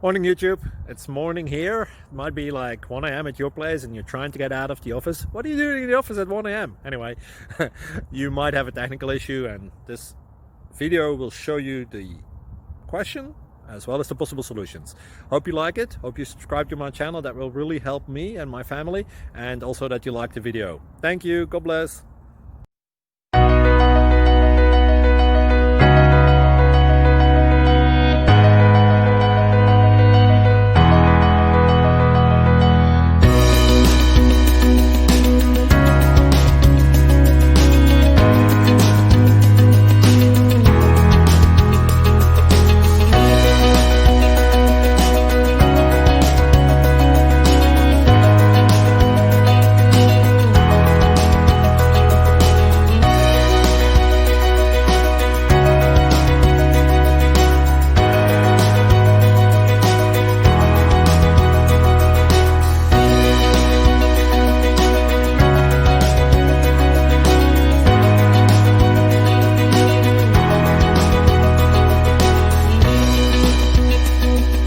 Morning YouTube, it's morning here. It might be like 1 a.m. at your place and you're trying to get out of the office. What are you doing in the office at 1 a.m.? Anyway, you might have a technical issue and this video will show you the question as well as the possible solutions. Hope you like it, hope you subscribe to my channel. That will really help me and my family, and also that you like the video. Thank you, God bless.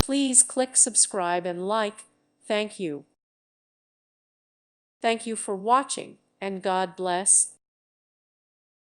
Please click subscribe and like. Thank you. Thank you for watching, and God bless.